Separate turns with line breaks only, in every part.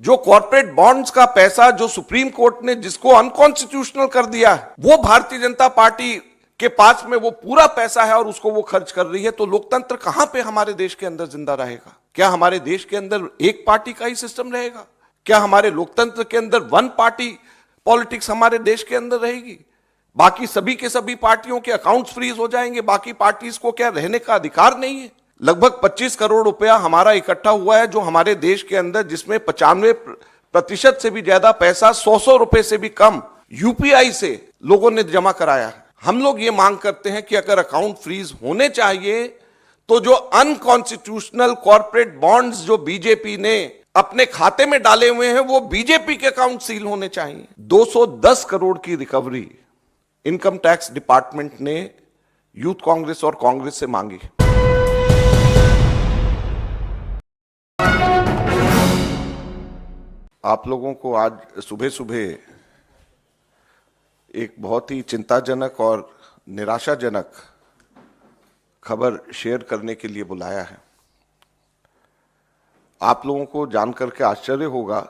जो corporate bonds का पैसा जो सुप्रीम कोर्ट ने जिसको अनकॉन्स्टिट्यूशनल कर दिया है, वो भारतीय जनता पार्टी के पास में वो पूरा पैसा है और उसको वो खर्च कर रही है, तो लोकतंत्र कहां पे हमारे देश के अंदर जिंदा रहेगा? क्या हमारे देश के अंदर एक पार्टी का ही सिस्टम रहेगा? क्या हमारे लोकतंत्र के अंदर वन पार्टी पॉलिटिक्स हमारे देश के अंदर रहेगी? बाकी सभी के सभी पार्टियों के अकाउंट्स फ्रीज हो जाएंगे? बाकी पार्टीज को क्या रहने का अधिकार नहीं है? लगभग 25 करोड़ रुपया हमारा इकट्ठा हुआ है जो हमारे देश के अंदर, जिसमें 95% से भी ज्यादा पैसा 100 रुपए से भी कम यूपीआई से लोगों ने जमा कराया है। हम लोग ये मांग करते हैं कि अगर अकाउंट फ्रीज होने चाहिए तो जो अनकॉन्स्टिट्यूशनल कॉर्पोरेट बॉन्ड्स जो बीजेपी ने अपने खाते में डाले हुए हैं वो बीजेपी के अकाउंट सील होने चाहिए। 210 करोड़ की रिकवरी इनकम टैक्स डिपार्टमेंट ने यूथ कांग्रेस और कांग्रेस से मांगी। आप लोगों को आज सुबह सुबह एक बहुत ही चिंताजनक और निराशाजनक खबर शेयर करने के लिए बुलाया है। आप लोगों को जानकर के आश्चर्य होगा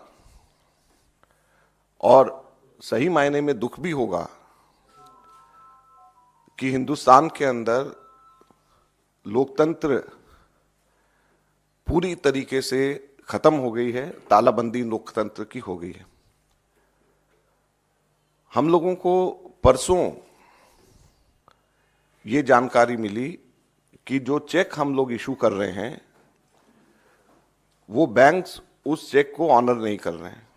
और सही मायने में दुख भी होगा कि हिंदुस्तान के अंदर लोकतंत्र पूरी तरीके से खत्म हो गई है, तालाबंदी लोकतंत्र की हो गई है। हम लोगों को परसों ये जानकारी मिली कि जो चेक हम लोग इशू कर रहे हैं वो बैंक्स उस चेक को ऑनर नहीं कर रहे हैं।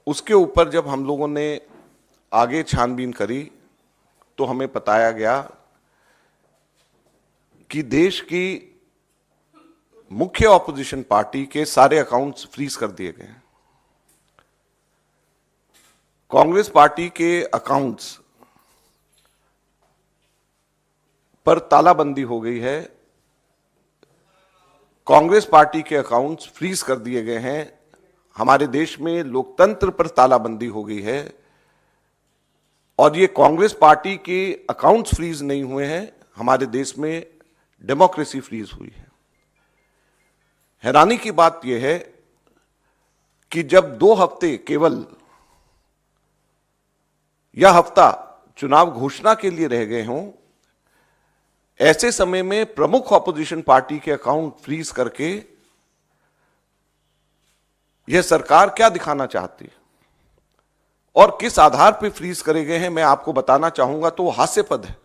उसके ऊपर जब हम लोगों ने आगे छानबीन करी तो हमें बताया गया कि देश की मुख्य ऑपोजिशन पार्टी के सारे अकाउंट्स फ्रीज कर दिए गए हैं। कांग्रेस पार्टी के अकाउंट्स पर तालाबंदी हो गई है। कांग्रेस पार्टी के अकाउंट्स फ्रीज कर दिए गए हैं। हमारे देश में लोकतंत्र पर तालाबंदी हो गई है और ये कांग्रेस पार्टी के अकाउंट्स फ्रीज नहीं हुए हैं, हमारे देश में डेमोक्रेसी फ्रीज हुई है। हैरानी की बात यह है कि जब 2 हफ्ते केवल यह हफ्ता चुनाव घोषणा के लिए रह गए हों, ऐसे समय में प्रमुख ऑपोजिशन पार्टी के अकाउंट फ्रीज करके यह सरकार क्या दिखाना चाहती है और किस आधार पर फ्रीज करे गए हैं, मैं आपको बताना चाहूंगा तो वो हास्यास्पद है।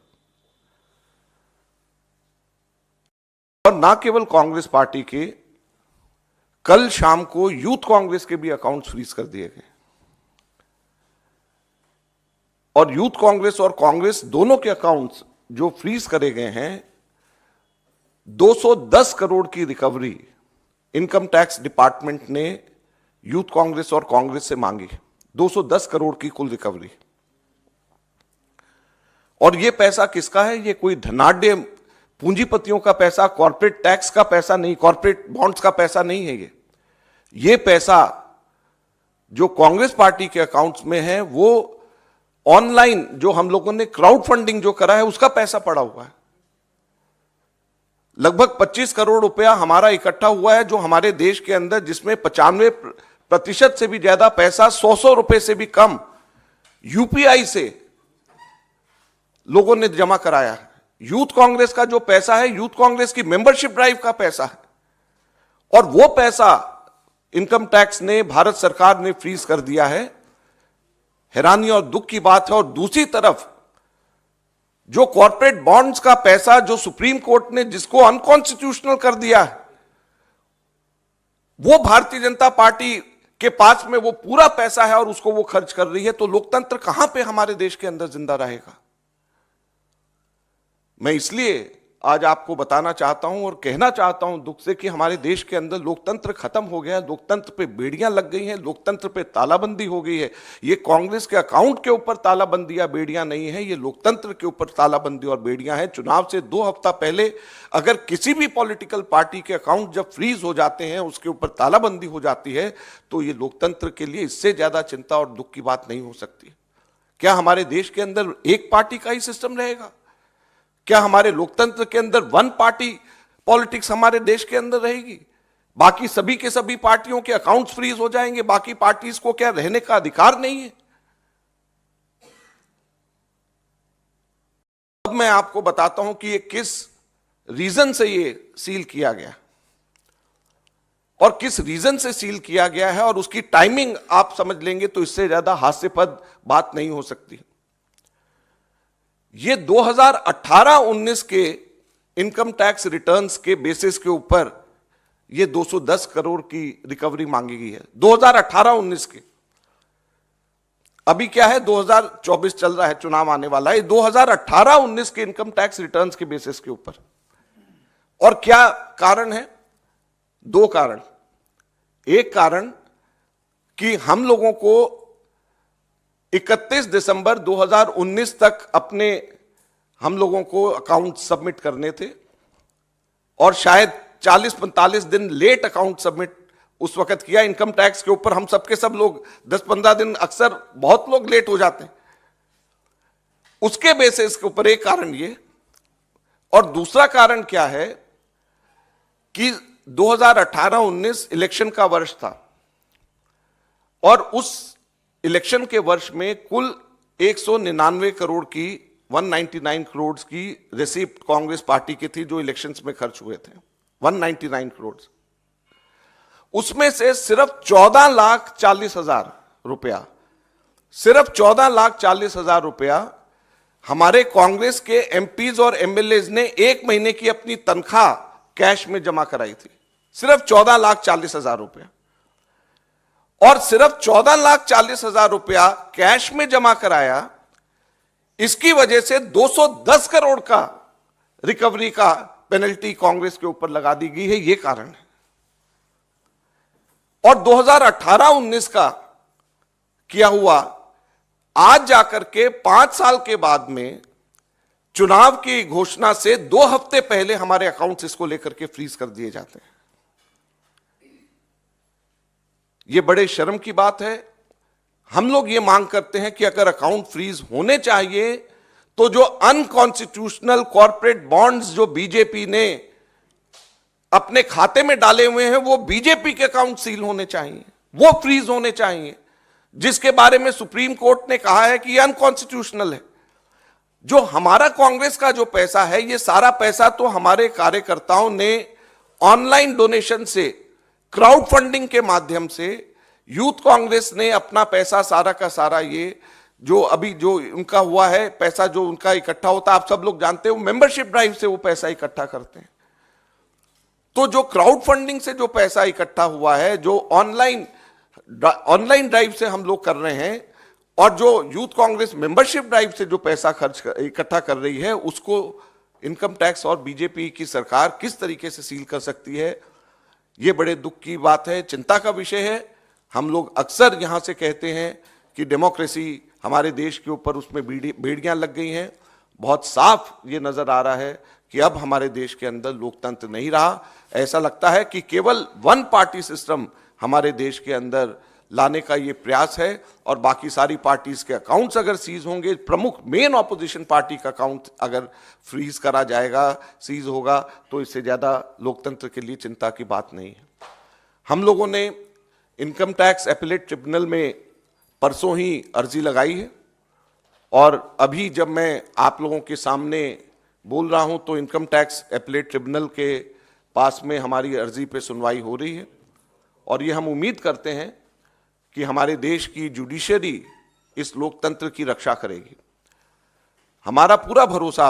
और ना केवल कांग्रेस पार्टी के, कल शाम को यूथ कांग्रेस के भी अकाउंट्स फ्रीज कर दिए गए और यूथ कांग्रेस और कांग्रेस दोनों के अकाउंट्स जो फ्रीज करे गए हैं, 210 करोड़ की रिकवरी इनकम टैक्स डिपार्टमेंट ने यूथ कांग्रेस और कांग्रेस से मांगी। 210 करोड़ की कुल रिकवरी। और यह पैसा किसका है? यह कोई धनाढ्य पूंजीपतियों का पैसा, कॉर्पोरेट टैक्स का पैसा नहीं, कॉर्पोरेट बॉन्ड्स का पैसा नहीं है। ये पैसा जो कांग्रेस पार्टी के अकाउंट्स में है वो ऑनलाइन जो हम लोगों ने क्राउड फंडिंग जो करा है उसका पैसा पड़ा हुआ है। लगभग 25 करोड़ रुपया हमारा इकट्ठा हुआ है जो हमारे देश के अंदर, जिसमें 95% से भी ज्यादा पैसा 100 रुपए से भी कम यूपीआई से लोगों ने जमा कराया है। यूथ कांग्रेस का जो पैसा है, यूथ कांग्रेस की मेंबरशिप ड्राइव का पैसा है और वो पैसा इनकम टैक्स ने, भारत सरकार ने फ्रीज कर दिया है। हैरानी और दुख की बात है। और दूसरी तरफ जो कॉर्पोरेट बॉन्ड्स का पैसा जो सुप्रीम कोर्ट ने जिसको अनकॉन्स्टिट्यूशनल कर दिया है, वो भारतीय जनता पार्टी के पास में वो पूरा पैसा है और उसको वो खर्च कर रही है, तो लोकतंत्र कहां पे हमारे देश के अंदर जिंदा रहेगा? मैं इसलिए आज आपको बताना चाहता हूं और कहना चाहता हूं दुख से कि हमारे देश के अंदर लोकतंत्र खत्म हो गया है, लोकतंत्र पे बेड़ियां लग गई हैं, लोकतंत्र पे तालाबंदी हो गई है। ये कांग्रेस के अकाउंट के ऊपर तालाबंदी या बेड़ियां नहीं है, ये लोकतंत्र के ऊपर तालाबंदी और बेड़ियां हैं। चुनाव से 2 हफ्ता पहले अगर किसी भी पॉलिटिकल पार्टी के अकाउंट जब फ्रीज हो जाते हैं, उसके ऊपर तालाबंदी हो जाती है, तो ये लोकतंत्र के लिए इससे ज्यादा चिंता और दुख की बात नहीं हो सकती। क्या हमारे देश के अंदर एक पार्टी का ही सिस्टम रहेगा? क्या हमारे लोकतंत्र के अंदर वन पार्टी पॉलिटिक्स हमारे देश के अंदर रहेगी। बाकी सभी के सभी पार्टियों के अकाउंट्स फ्रीज हो जाएंगे, बाकी पार्टीज को क्या रहने का अधिकार नहीं है? अब मैं आपको बताता हूं कि ये किस रीजन से ये सील किया गया और किस रीजन से सील किया गया है, और उसकी टाइमिंग आप समझ लेंगे तो इससे ज्यादा हास्यास्पद बात नहीं हो सकती। ये 2018-19 के इनकम टैक्स रिटर्न्स के बेसिस के ऊपर ये 210 करोड़ की रिकवरी मांगी गई है 2018-19 के। अभी क्या है, 2024 चल रहा है, चुनाव आने वाला है। 2018-19 के इनकम टैक्स रिटर्न्स के बेसिस के ऊपर। और क्या कारण है? दो कारण। एक कारण कि हम लोगों को 31 दिसंबर 2019 तक अपने हम लोगों को अकाउंट सबमिट करने थे, और शायद 40-45 दिन लेट अकाउंट सबमिट उस वक्त किया इनकम टैक्स के ऊपर। हम सबके सब लोग 10-15 दिन, अक्सर बहुत लोग लेट हो जाते हैं। उसके बेसिस के ऊपर एक कारण ये। और दूसरा कारण क्या है कि 2018-19 इलेक्शन का वर्ष था, और उस इलेक्शन के वर्ष में कुल 199 करोड़ की 199 करोड़ की रिसीप्ट कांग्रेस पार्टी की थी जो इलेक्शंस में खर्च हुए थे, 199 करोड़। उसमें से सिर्फ 14,40,000 रुपया, सिर्फ 14,40,000 रुपया हमारे कांग्रेस के एमपीज और एमएलएज ने एक महीने की अपनी तनख्वाह कैश में जमा कराई थी। सिर्फ 14,40,000 रुपया, और सिर्फ 14,40,000 रुपया कैश में जमा कराया। इसकी वजह से 210 करोड़ का रिकवरी का पेनल्टी कांग्रेस के ऊपर लगा दी गई है, यह कारण है। और 2018-19 का किया हुआ आज जाकर के 5 साल के बाद में चुनाव की घोषणा से 2 हफ्ते पहले हमारे अकाउंट्स इसको लेकर के फ्रीज कर दिए जाते हैं। यह बड़े शर्म की बात है। हम लोग ये मांग करते हैं कि अगर अकाउंट फ्रीज होने चाहिए तो जो अनकॉन्स्टिट्यूशनल कॉर्पोरेट बॉन्ड्स जो बीजेपी ने अपने खाते में डाले हुए हैं, वो बीजेपी के अकाउंट सील होने चाहिए, वो फ्रीज होने चाहिए, जिसके बारे में सुप्रीम कोर्ट ने कहा है कि ये अनकॉन्स्टिट्यूशनल है। जो हमारा कांग्रेस का जो पैसा है, ये सारा पैसा तो हमारे कार्यकर्ताओं ने ऑनलाइन डोनेशन से, क्राउड फंडिंग के माध्यम से, यूथ कांग्रेस ने अपना पैसा सारा का सारा, ये जो अभी जो उनका हुआ है पैसा जो उनका इकट्ठा होता है, आप सब लोग जानते हो, मेंबरशिप ड्राइव से वो पैसा इकट्ठा करते हैं। तो जो क्राउड फंडिंग से जो पैसा इकट्ठा हुआ है, जो ऑनलाइन ड्राइव से हम लोग कर रहे हैं, और जो यूथ कांग्रेस मेंबरशिप ड्राइव से जो पैसा इकट्ठा कर रही है, उसको इनकम टैक्स और बीजेपी की सरकार किस तरीके से सील कर सकती है, यह बड़े दुख की बात है, चिंता का विषय है। हम लोग अक्सर यहां से कहते हैं कि डेमोक्रेसी हमारे देश के ऊपर उसमें बेड़ियां लग गई हैं। बहुत साफ ये नजर आ रहा है कि अब हमारे देश के अंदर लोकतंत्र नहीं रहा। ऐसा लगता है कि केवल वन पार्टी सिस्टम हमारे देश के अंदर लाने का ये प्रयास है, और बाकी सारी पार्टीज के अकाउंट्स अगर सीज होंगे, प्रमुख मेन ऑपोजिशन पार्टी का अकाउंट अगर फ्रीज करा जाएगा, सीज होगा, तो इससे ज्यादा लोकतंत्र के लिए चिंता की बात नहीं है। हम लोगों ने इनकम टैक्स एपेलेट ट्रिब्यूनल में परसों ही अर्जी लगाई है, और अभी जब मैं आप लोगों के सामने बोल रहा हूं तो इनकम टैक्स एपेलेट ट्रिब्यूनल के पास में हमारी अर्जी पे सुनवाई हो रही है, और ये हम उम्मीद करते हैं कि हमारे देश की जुडिशरी इस लोकतंत्र की रक्षा करेगी। हमारा पूरा भरोसा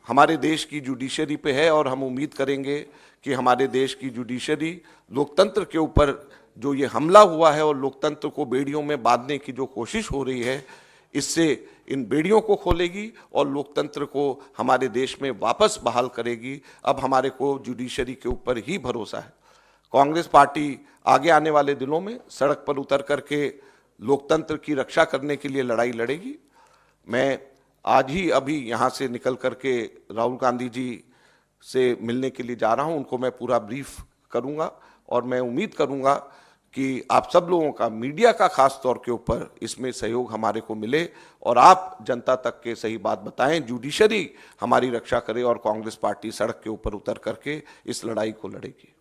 हमारे देश की जुडिशरी पे है, और हम उम्मीद करेंगे कि हमारे देश की जुडिशरी लोकतंत्र के ऊपर जो ये हमला हुआ है और लोकतंत्र को बेड़ियों में बांधने की जो कोशिश हो रही है, इससे इन बेड़ियों को खोलेगी और लोकतंत्र को हमारे देश में वापस बहाल करेगी। अब हमारे को जुडिशरी के ऊपर ही भरोसा है। कांग्रेस पार्टी आगे आने वाले दिनों में सड़क पर उतर करके लोकतंत्र की रक्षा करने के लिए लड़ाई लड़ेगी। मैं आज ही अभी यहाँ से निकल करके राहुल गांधी जी से मिलने के लिए जा रहा हूँ, उनको मैं पूरा ब्रीफ करूँगा, और मैं उम्मीद करूँगा कि आप सब लोगों का, मीडिया का खास तौर के ऊपर इसमें सहयोग हमारे को मिले और आप जनता तक के सही बात बताएं, जुडिशरी हमारी रक्षा करे और कांग्रेस पार्टी सड़क के ऊपर उतर करके इस लड़ाई को लड़ेगी।